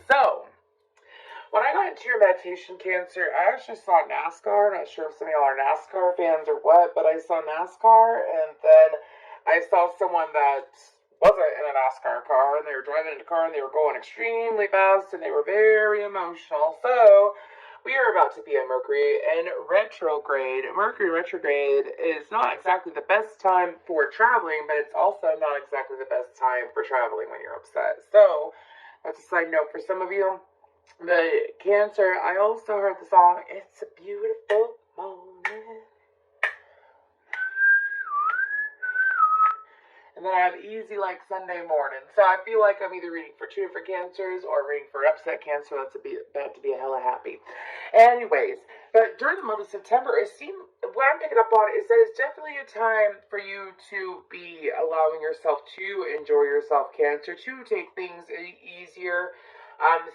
So, when I got into your meditation, Cancer, I actually saw NASCAR. Not sure if some of y'all are NASCAR fans or what, but I saw NASCAR, and then I saw someone that wasn't in a NASCAR car, and they were driving in a car, and they were going extremely fast, and they were very emotional. So, we are about to be in Mercury in retrograde. Mercury retrograde is not exactly the best time for traveling, but it's also not exactly the best time for traveling when you're upset. So, that's a side note for some of you. The Cancer, I also heard the song It's a Beautiful Morning. And then I have Easy Like Sunday Morning. So I feel like I'm either reading for two different Cancers or reading for an upset Cancer that's about to be a hella happy. Anyways, but during the month of September, what I'm picking up on is that it's definitely a time for you to be allowing yourself to enjoy yourself, Cancer, to take things easier.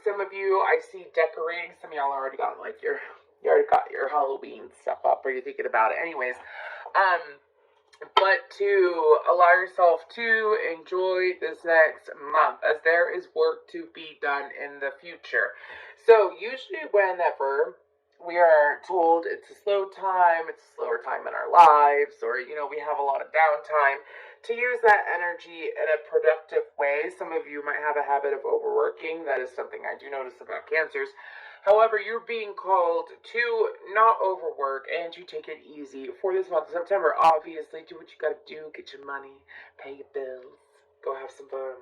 Some of you I see decorating. Some of y'all already got you already got your Halloween stuff up. Or you're thinking about it, anyways. But to allow yourself to enjoy this next month, as there is work to be done in the future. So usually, whenever we are told it's a slow time, it's a slower time in our lives, or we have a lot of downtime, to use that energy in a productive way. Some of you might have a habit of overworking. That is something I do notice about Cancers. However, you're being called to not overwork and to take it easy for this month of September. Obviously, do what you gotta do. Get your money, pay your bills, go have some fun,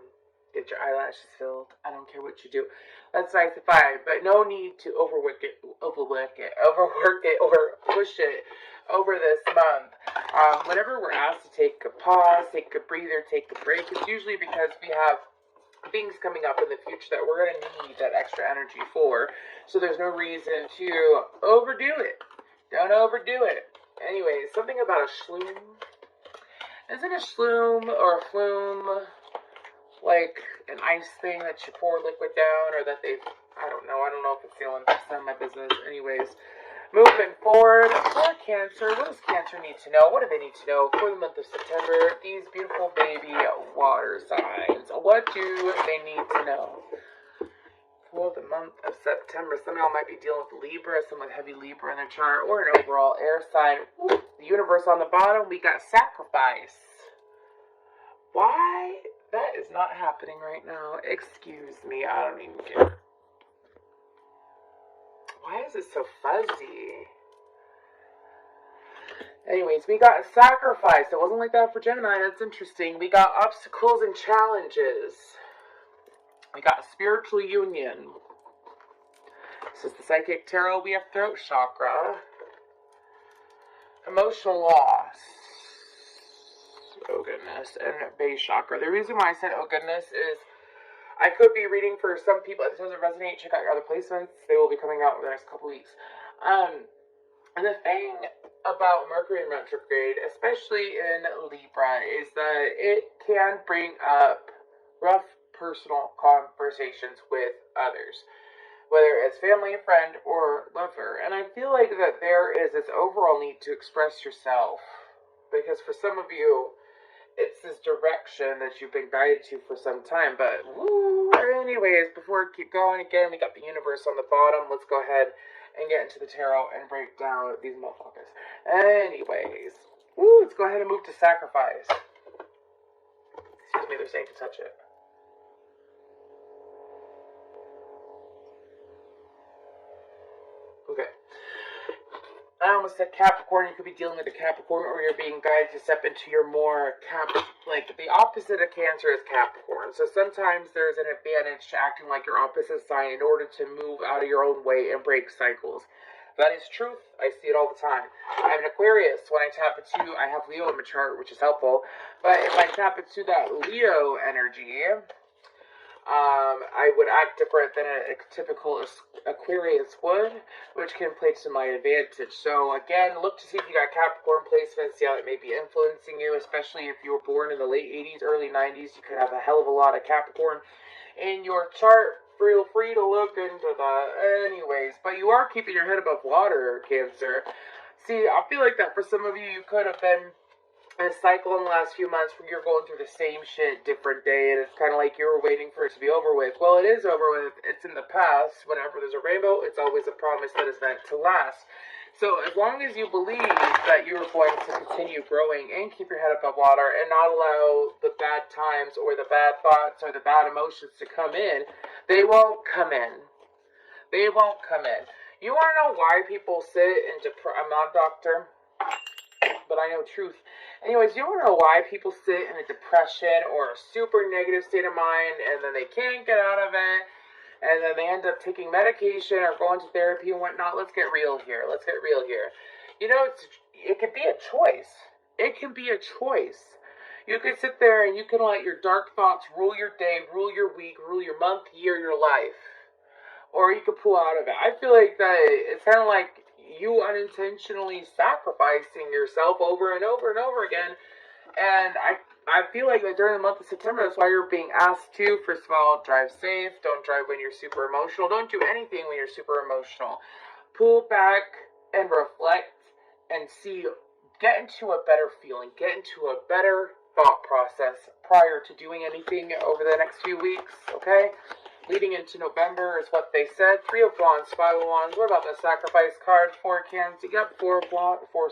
get your eyelashes filled. I don't care what you do. That's nice and fine, but no need to overwork it, or push it over this month. Whenever we're asked to take a pause, take a breather, take a break, it's usually because we have things coming up in the future that we're going to need that extra energy for. So there's no reason to overdo it. Don't overdo it. Anyways, something about a shloom. Isn't a shloom or a flume like an ice thing that you pour liquid down, or that I don't know if it's the Olympics, none of my business. Anyways, moving forward, for Cancer, what does Cancer need to know? What do they need to know for the month of September? These beautiful baby water signs. What do they need to know for the month of September? Some of y'all might be dealing with Libra, some with heavy Libra in their chart, or an overall air sign. Ooh, the universe on the bottom, we got sacrifice. Why? That is not happening right now. Excuse me, I don't even care. Why is it so fuzzy? Anyways, we got sacrifice. It wasn't like that for Gemini. That's interesting. We got obstacles and challenges. We got spiritual union. This is the Psychic Tarot. We have throat chakra. Emotional loss. Oh goodness. And base chakra. The reason why I said oh goodness is I could be reading for some people. If it doesn't resonate, check out your other placements. They will be coming out in the next couple weeks. And the thing about Mercury in retrograde, especially in Libra, is that it can bring up rough personal conversations with others, whether it's family, friend, or lover. And I feel like that there is this overall need to express yourself, because for some of you, it's this direction that you've been guided to for some time. But anyways, before we keep going, again, we got the universe on the bottom. Let's go ahead and get into the tarot and break down these motherfuckers. Anyways, let's go ahead and move to sacrifice. Excuse me, they're saying to touch it. Okay. I almost said Capricorn. You could be dealing with a Capricorn, or you're being guided to step into your more the opposite of Cancer is Capricorn. So sometimes there's an advantage to acting like your opposite sign in order to move out of your own way and break cycles. That is truth. I see it all the time. I'm an Aquarius. When I tap into, I have Leo in my chart, which is helpful. But if I tap into that Leo energy, I would act different than a typical Aquarius would, which can play to my advantage. So again, look to see if you got Capricorn placements, see how it may be influencing you, especially if you were born in the late 80s, early 90s. You could have a hell of a lot of Capricorn in your chart. Feel free to look into that. Anyways, but you are keeping your head above water, Cancer. See, I feel like that for some of you, you could have been a cycle in the last few months where you're going through the same shit different day, and it's kind of like you were waiting for it to be over with. Well, it is over with. It's in the past. Whenever there's a rainbow, it's always a promise that is meant to last. So as long as you believe that you're going to continue growing and keep your head above water and not allow the bad times or the bad thoughts or the bad emotions to come in, they won't come in. They won't come in. You want to know why people sit in I'm not a doctor, but I know truth. Anyways, you want to know why people sit in a depression or a super negative state of mind and then they can't get out of it, and then they end up taking medication or going to therapy and whatnot? Let's get real here. Let's get real here. You know, it could be a choice. It can be a choice. You can sit there and you can let your dark thoughts rule your day, rule your week, rule your month, year, your life. Or you could pull out of it. I feel like that it's kind of like you unintentionally sacrificing yourself over and over and over again. And I feel like that during the month of September, that's why you're being asked to, first of all, drive safe. Don't drive when you're super emotional. Don't do anything when you're super emotional. Pull back and reflect and see, get into a better feeling, get into a better thought process prior to doing anything over the next few weeks, okay? Leading into November is what they said. 3 of Wands, 5 of Wands. What about the Sacrifice card? 4 cans. You got 4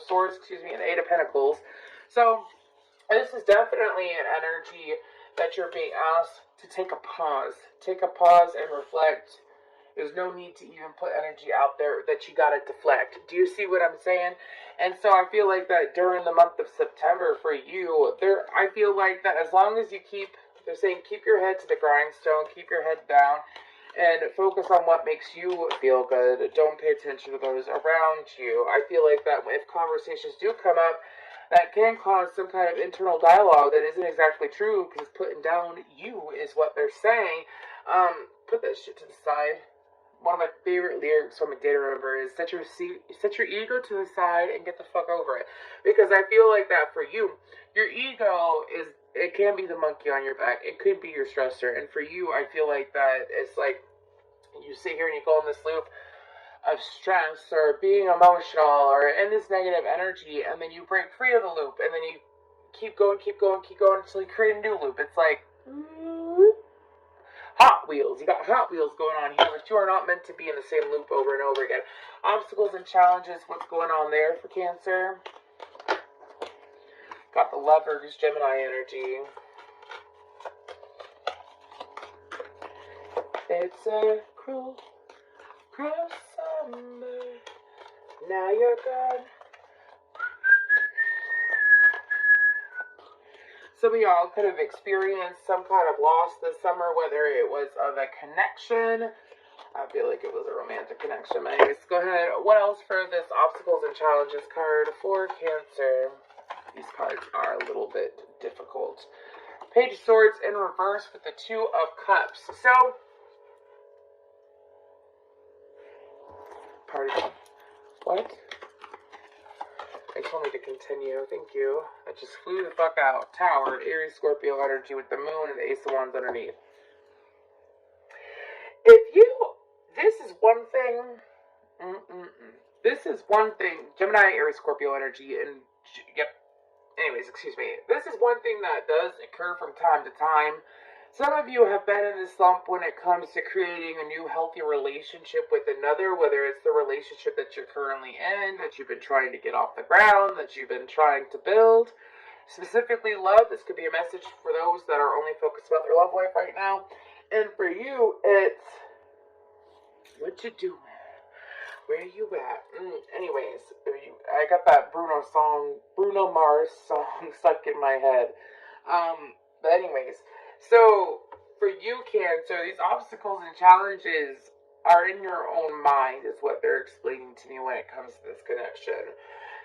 Swords, and 8 of Pentacles. So this is definitely an energy that you're being asked to take a pause. Take a pause and reflect. There's no need to even put energy out there that you gotta deflect. Do you see what I'm saying? And so I feel like that during the month of September for you, I feel like that as long as you they're saying keep your head to the grindstone, keep your head down, and focus on what makes you feel good. Don't pay attention to those around you. I feel like that if conversations do come up, that can cause some kind of internal dialogue that isn't exactly true, because putting down you is what they're saying. Put that shit to the side. One of my favorite lyrics from a day to remember is set your ego to the side and get the fuck over it. Because I feel like that for you, your ego it can be the monkey on your back. It could be your stressor. And for you, I feel like that it's like you sit here and you go in this loop of stress or being emotional or in this negative energy, and then you break free of the loop, and then you keep going until you create a new loop. It's like Hot Wheels. You got Hot Wheels going on here, but you are not meant to be in the same loop over and over again. Obstacles and challenges, what's going on there for Cancer? Got the Lovers, Gemini energy. It's a cruel summer. Now you're gone. Some of y'all could have experienced some kind of loss this summer, whether it was of a connection. I feel like it was a romantic connection. But anyways, go ahead. What else for this obstacles and challenges card for Cancer? These cards are a little bit difficult. Page of Swords in reverse with the 2 of Cups. So, pardon. What? They told me to continue. Thank you. I just flew the fuck out. Tower, Aries, Scorpio energy with the moon and the Ace of Wands underneath. This is one thing. This is one thing. Gemini, Aries, Scorpio energy, and yep. Anyways, excuse me. This is one thing that does occur from time to time. Some of you have been in this slump when it comes to creating a new healthy relationship with another, whether it's the relationship that you're currently in, that you've been trying to get off the ground, that you've been trying to build. Specifically love, this could be a message for those that are only focused about their love life right now. And for you, it's what you doing? Where you at? Anyways, I got that Bruno Mars song stuck in my head. But anyways, so for you, Cancer, these obstacles and challenges are in your own mind, is what they're explaining to me when it comes to this connection.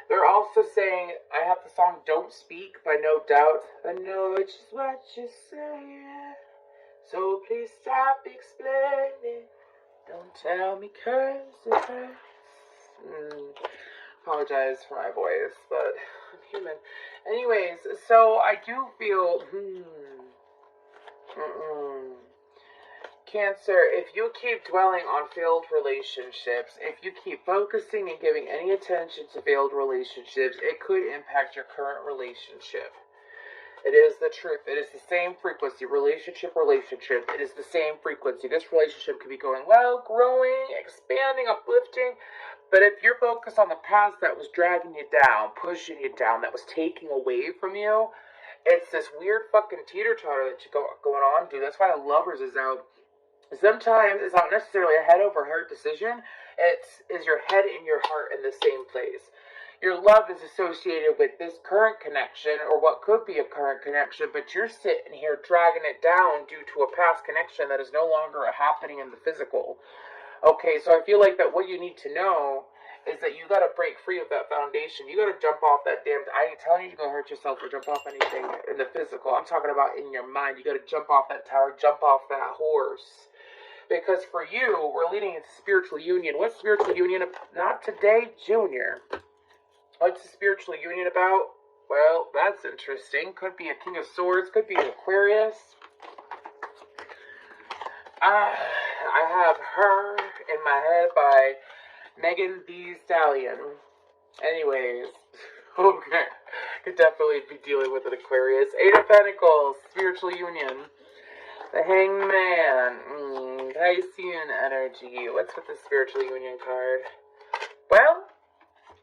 They're also saying, I have the song Don't Speak by No Doubt. I know it's just what you're saying, so please stop explaining. Don't tell me 'cause it hurts. Apologize for my voice, but I'm human. Anyways, so I do feel, Cancer, if you keep dwelling on failed relationships, if you keep focusing and giving any attention to failed relationships, it could impact your current relationship. It is the truth. It is the same frequency. Relationship. It is the same frequency. This relationship could be going well, growing, expanding, uplifting. But if you're focused on the past that was dragging you down, pushing you down, that was taking away from you, it's this weird fucking teeter-totter that you going on, dude. That's why the Lovers is out. Sometimes it's not necessarily a head over heart decision. Is your head and your heart in the same place. Your love is associated with this current connection, or what could be a current connection, but you're sitting here dragging it down due to a past connection that is no longer happening in the physical. Okay, so I feel like that what you need to know is that you gotta break free of that foundation. You gotta jump off that damn... I ain't telling you to go hurt yourself or jump off anything in the physical. I'm talking about in your mind. You gotta jump off that tower, jump off that horse. Because for you, we're leading into spiritual union. What's spiritual union? Not today, Junior. What's the spiritual union about? Well, that's interesting. Could be a King of Swords. Could be an Aquarius. I have Her in my head by Megan Thee Stallion. Anyways. Okay. Could definitely be dealing with an Aquarius. Eight of Pentacles. Spiritual union. The Hanged Man. Piscean energy. What's with the spiritual union card? Well,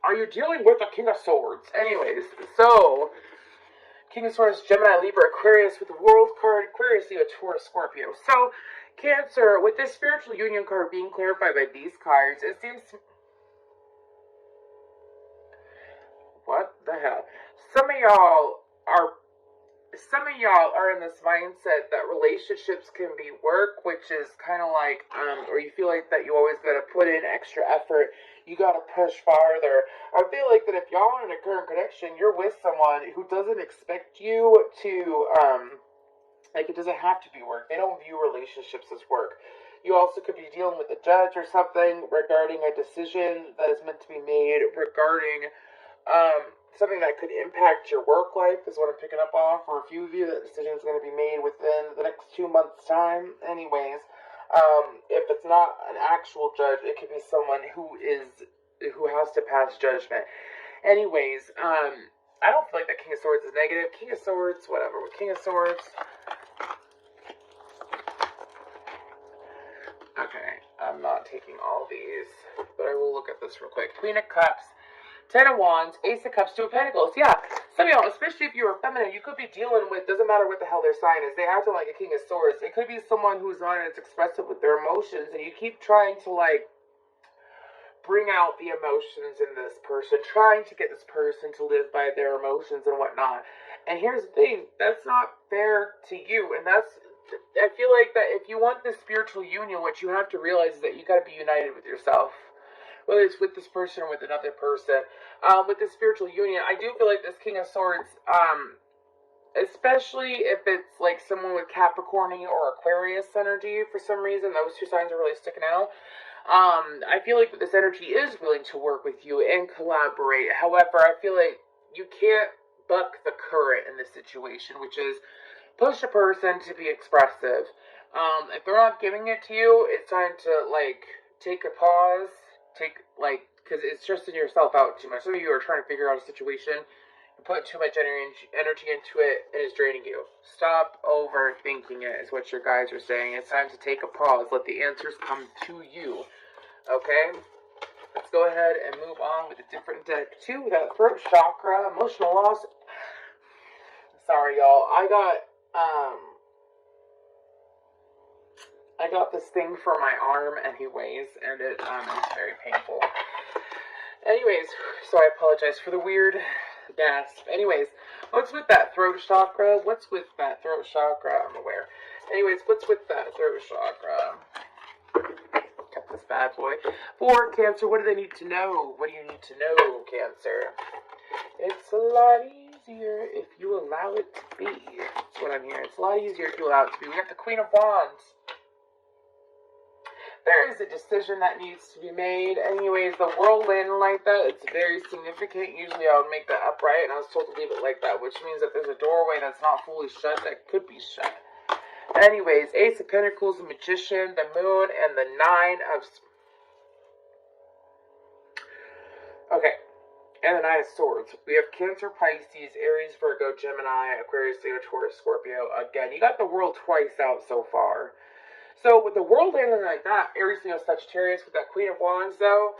are you dealing with the King of Swords? Anyways, so King of Swords, Gemini, Libra, Aquarius with the World card, Aquarius, Leo, Taurus, Scorpio. So, Cancer, with this spiritual union card being clarified by these cards, it seems... What the hell? Some of y'all are in this mindset that relationships can be work, which is kind of like, or you feel like that you always got to put in extra effort. You got to push farther. I feel like that if y'all are in a current connection, you're with someone who doesn't expect you to, like it doesn't have to be work. They don't view relationships as work. You also could be dealing with a judge or something regarding a decision that is meant to be made regarding, something that could impact your work life is what I'm picking up on. For a few of you, that decision is going to be made within the next 2 months' time. Anyways, if it's not an actual judge, it could be someone who has to pass judgment. Anyways, I don't feel like that King of Swords is negative. King of Swords, whatever. With King of Swords. Okay, I'm not taking all these, but I will look at this real quick. Queen of Cups. Ten of Wands, Ace of Cups, Two of Pentacles. Yeah, some of y'all, especially if you're feminine, you could be dealing with, doesn't matter what the hell their sign is, they acting like a King of Swords. It could be someone who's not as expressive with their emotions, and you keep trying to, like, bring out the emotions in this person, trying to get this person to live by their emotions and whatnot. And here's the thing, that's not fair to you, and that's, I feel like that if you want this spiritual union, what you have to realize is that you gotta be united with yourself. Whether it's with this person or with another person. With the spiritual union, I do feel like this King of Swords, especially if it's like someone with Capricorn or Aquarius energy, for some reason, those two signs are really sticking out. I feel like this energy is willing to work with you and collaborate. However, I feel like you can't buck the current in this situation, which is push a person to be expressive. If they're not giving it to you, it's time to, like, take a pause. Because it's stressing yourself out too much. Some of you are trying to figure out a situation and put too much energy into it, and it's draining you. Stop overthinking it, is what your guys are saying. It's time to take a pause. Let the answers come to you. Okay? Let's go ahead and move on with a different deck. Two, that throat chakra, emotional loss. Sorry, y'all. I got this thing for my arm anyways, and it is very painful. Anyways, so I apologize for the weird gasp. Anyways, what's with that throat chakra? What's with that throat chakra? I'm aware. Anyways, what's with that throat chakra? Cut this bad boy. For Cancer, what do they need to know? What do you need to know, Cancer? It's a lot easier if you allow it to be. That's what I'm hearing. It's a lot easier if you allow it to be. We got the Queen of Wands. There is a decision that needs to be made. Anyways, the whirlwind like that, it's very significant. Usually I would make that upright, and I was told to leave it like that, which means that there's a doorway that's not fully shut that could be shut. Anyways, Ace of Pentacles, the Magician, the Moon, and the Nine of... Okay. And the Nine of Swords. We have Cancer, Pisces, Aries, Virgo, Gemini, Aquarius, Leo, Taurus, Scorpio. Again, you got the World twice out so far. So with the World landing like that, Aries, Leo, Sagittarius, with that Queen of Wands, though,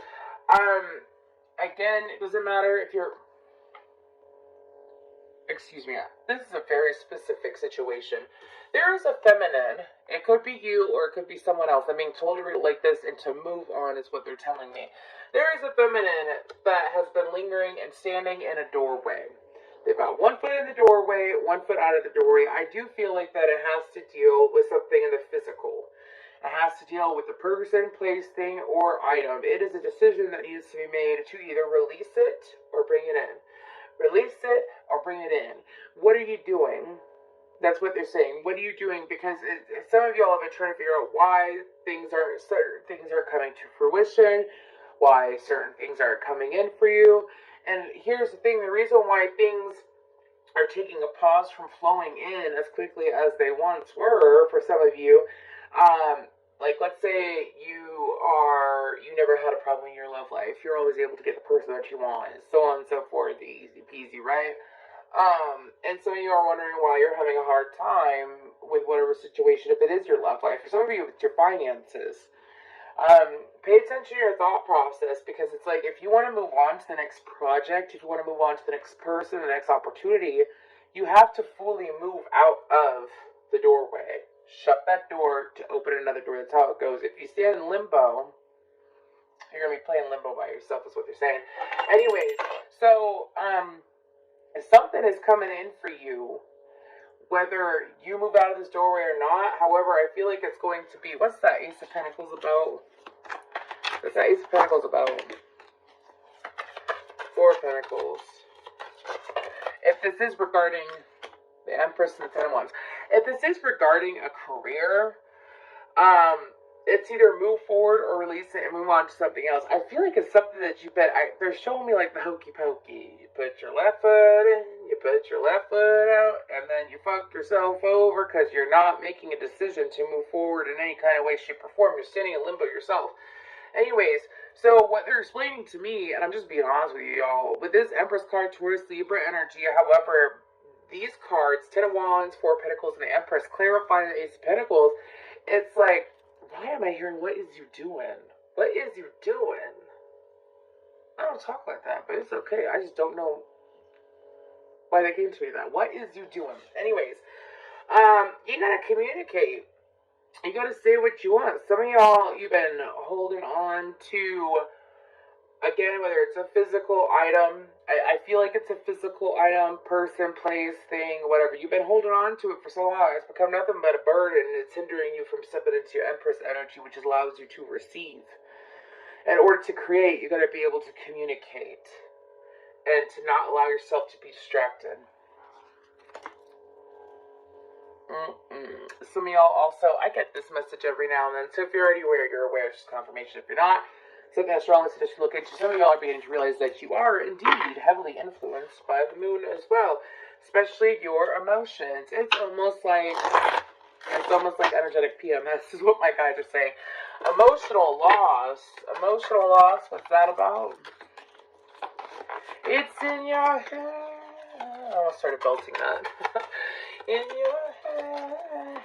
again, it doesn't matter if you're... Excuse me. This is a very specific situation. There is a feminine. It could be you or it could be someone else. I'm being told to read it like this and to move on is what they're telling me. There is a feminine that has been lingering and standing in a doorway. They've got one foot in the doorway, one foot out of the doorway. I do feel like that it has to deal with something in the physical. It has to deal with the person, place, thing, or item. It is a decision that needs to be made to either release it or bring it in. Release it or bring it in. What are you doing? That's what they're saying. What are you doing? Because some of y'all have been trying to figure out why certain things are coming to fruition, why certain things are coming in for you. And here's the thing, the reason why things are taking a pause from flowing in as quickly as they once were for some of you, like let's say you never had a problem in your love life. You're always able to get the person that you want, and so on and so forth, easy peasy, right? And some of you are wondering why you're having a hard time with whatever situation, if it is your love life. For some of you, it's your finances. Pay attention to your thought process, because it's like, if you want to move on to the next project, if you want to move on to the next person, the next opportunity, you have to fully move out of the doorway. Shut that door to open another door. That's how it goes. If you stand in limbo, you're going to be playing limbo by yourself, is what they're saying. Anyways, so, something is coming in for you, whether you move out of this doorway or not. However, I feel like it's going to be... What's that Ace of Pentacles about? What's that Ace of Pentacles about? Four of Pentacles. If this is regarding the Empress and the Ten of Wands, if this is regarding a career, it's either move forward or release it and move on to something else. I feel like it's something that they're showing me like the hokey pokey. You put your left foot in, you put your left foot out, and then you fuck yourself over because you're not making a decision to move forward in any kind of way, shape, or form. You're standing in limbo yourself. Anyways, so what they're explaining to me, and I'm just being honest with you, y'all, with this Empress card, Taurus, Libra energy, however, these cards, Ten of Wands, Four of Pentacles, and the Empress, clarifying the Ace of Pentacles, it's like, why am I hearing, what is you doing? What is you doing? I don't talk like that, but it's okay. I just don't know why they came to me that. What is you doing? Anyways, you gotta communicate. You gotta say what you want. Some of y'all, you've been holding on to, again, whether it's a physical item, I feel like it's a physical item, person, place, thing, whatever. You've been holding on to it for so long, it's become nothing but a burden, and it's hindering you from stepping into your Empress energy, which allows you to receive. In order to create, you gotta be able to communicate, and to not allow yourself to be distracted. Some of y'all also, I get this message every now and then, so if you're already aware, you're aware, it's just confirmation. If you're not, something that's strong to look into. Some of y'all are beginning to realize that you are indeed heavily influenced by the moon as well, especially your emotions. It's almost like energetic PMS is what my guys are saying. Emotional loss. What's that about? It's in your head. I almost started belting that. In your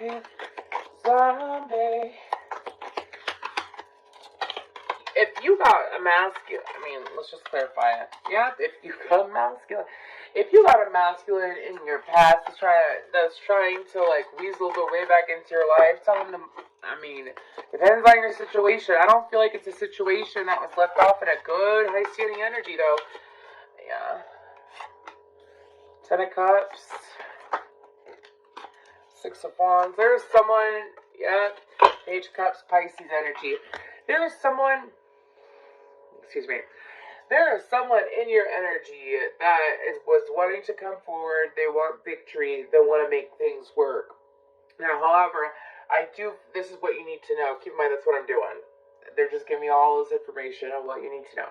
head, zombie. If you got a masculine, let's just clarify it. Yeah, if you got a masculine in your past that's trying to like weasel their way back into your life, tell them depends on your situation. I don't feel like it's a situation that was left off in a good, high-standing energy, though. Yeah. Ten of Cups. Six of Wands. There's someone, yeah, Page of Cups, Pisces energy. There is someone in your energy that was wanting to come forward. They want victory. They want to make things work. Now, however, this is what you need to know. Keep in mind, that's what I'm doing. They're just giving me all this information on what you need to know.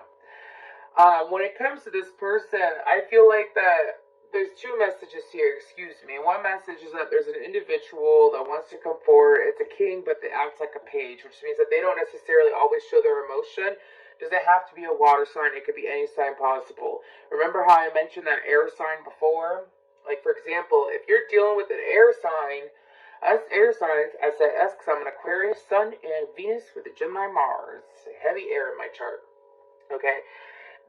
When it comes to this person, I feel like that there's two messages here, excuse me. One message is that there's an individual that wants to come forward. It's a king, but they act like a page, which means that they don't necessarily always show their emotion. Does it have to be a water sign? It could be any sign possible. Remember how I mentioned that air sign before? Like, for example, if you're dealing with an air sign, us air signs, I said S because I'm an Aquarius, Sun, and Venus with a Gemini Mars. Heavy air in my chart. Okay?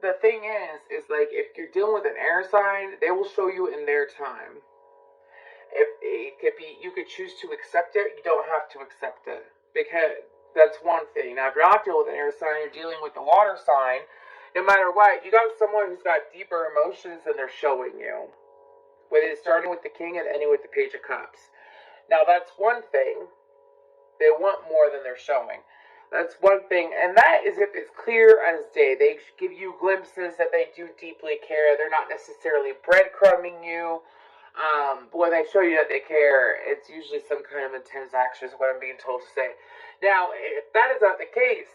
The thing is like, if you're dealing with an air sign, they will show you in their time. If it could be, you could choose to accept it. You don't have to accept it, because that's one thing. Now, if you're not dealing with an air sign, you're dealing with the water sign. No matter what, you got someone who's got deeper emotions than they're showing you. Whether it's starting with the King and ending with the Page of Cups. Now, that's one thing. They want more than they're showing. That's one thing, and that is if it's clear as day. They give you glimpses that they do deeply care. They're not necessarily breadcrumbing you. But when they show you that they care, it's usually some kind of intense action is what I'm being told to say. Now, if that is not the case,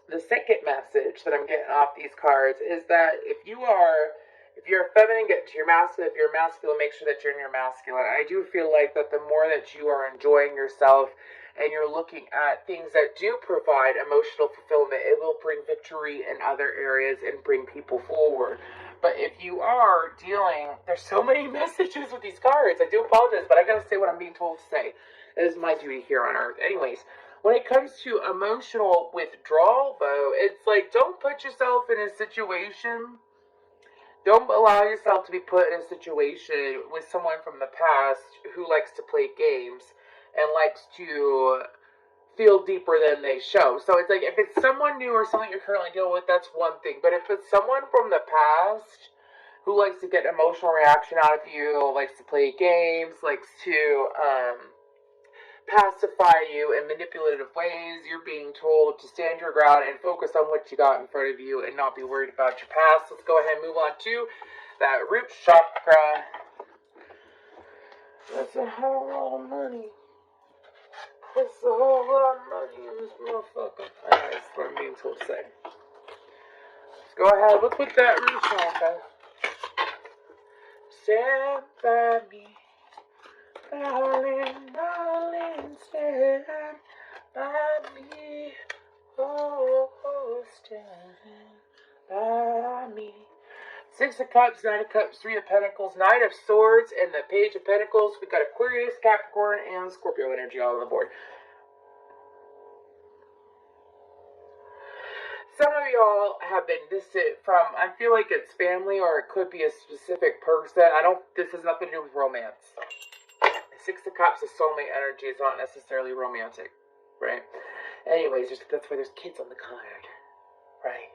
the second message that I'm getting off these cards is that if you're a feminine, get to your masculine. If you're masculine, make sure that you're in your masculine. I do feel like that the more that you are enjoying yourself and you're looking at things that do provide emotional fulfillment, it will bring victory in other areas and bring people forward. But if you are dealing, there's so many messages with these cards. I do apologize, but I gotta say what I'm being told to say. It is my duty here on Earth. Anyways, when it comes to emotional withdrawal, though, it's like, don't put yourself in a situation. Don't allow yourself to be put in a situation with someone from the past who likes to play games and likes to feel deeper than they show. So it's like, if it's someone new or something you're currently dealing with, that's one thing. But if it's someone from the past who likes to get emotional reaction out of you, likes to play games, likes to pacify you in manipulative ways, you're being told to stand your ground and focus on what you got in front of you and not be worried about your past. Let's go ahead and move on to that root chakra. That's a whole lot of money. That's a whole lot of money in this motherfucker. Alright, that's what I'm being told to say. Let's go ahead, look with that root chakra. Stand by me. Darling, darling, stand by me. Oh, stand by me. Six of Cups, Nine of Cups, Three of Pentacles, Nine of Swords, and the Page of Pentacles. We got Aquarius, Capricorn, and Scorpio energy all on the board. Some of y'all have been distant from, I feel like it's family, or it could be a specific person. This has nothing to do with romance. Six of Cups is soulmate energy. It's not necessarily romantic, right? Anyways, that's why there's kids on the card, right?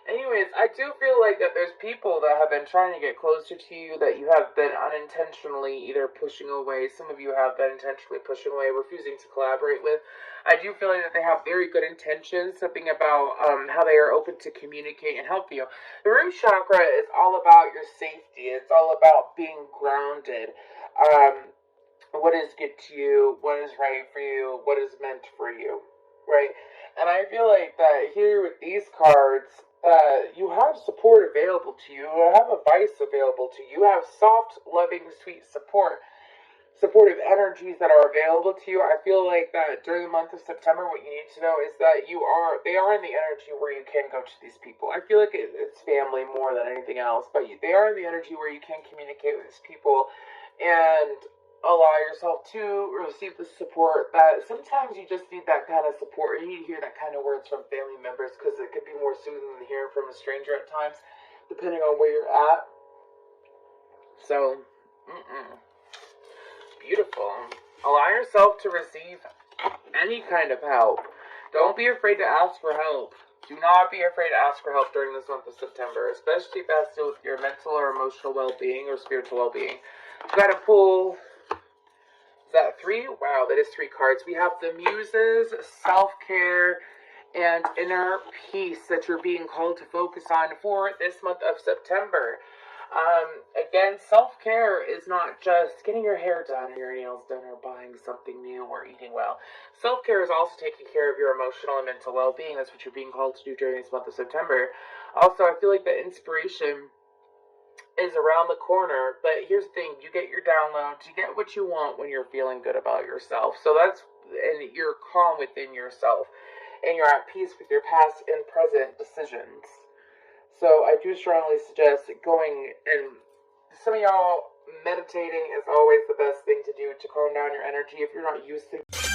Anyways, I do feel like that there's people that have been trying to get closer to you that you have been unintentionally either pushing away. Some of you have been intentionally pushing away, refusing to collaborate with. I do feel like that they have very good intentions, something about how they are open to communicate and help you. The root chakra is all about your safety. It's all about being grounded. What is good to you, what is right for you, what is meant for you, right? And I feel like that here with these cards, you have support available to you, you have advice available to you, you have soft, loving, sweet supportive energies that are available to you. I feel like that during the month of September, what you need to know is that they are in the energy where you can go to these people. I feel like it's family more than anything else, but they are in the energy where you can communicate with these people and allow yourself to receive the support that sometimes you just need. That kind of support. You need to hear that kind of words from family members, because it could be more soothing than hearing from a stranger at times, depending on where you're at. So, beautiful. Allow yourself to receive any kind of help. Don't be afraid to ask for help. Do not be afraid to ask for help during this month of September, especially if it has to do with your mental or emotional well-being or spiritual well-being. You gotta pull. Is that three? Wow, that is three cards. We have the Muses, self-care, and inner peace that you're being called to focus on for this month of September. Again, self-care is not just getting your hair done or your nails done or buying something new or eating well. Self-care is also taking care of your emotional and mental well-being. That's what you're being called to do during this month of September. Also, I feel like the inspiration is around the corner. But here's the thing, you get your downloads, you get what you want when you're feeling good about yourself. So and you're calm within yourself, and you're at peace with your past and present decisions. So I do strongly suggest going, and some of y'all, meditating is always the best thing to do to calm down your energy if you're not used to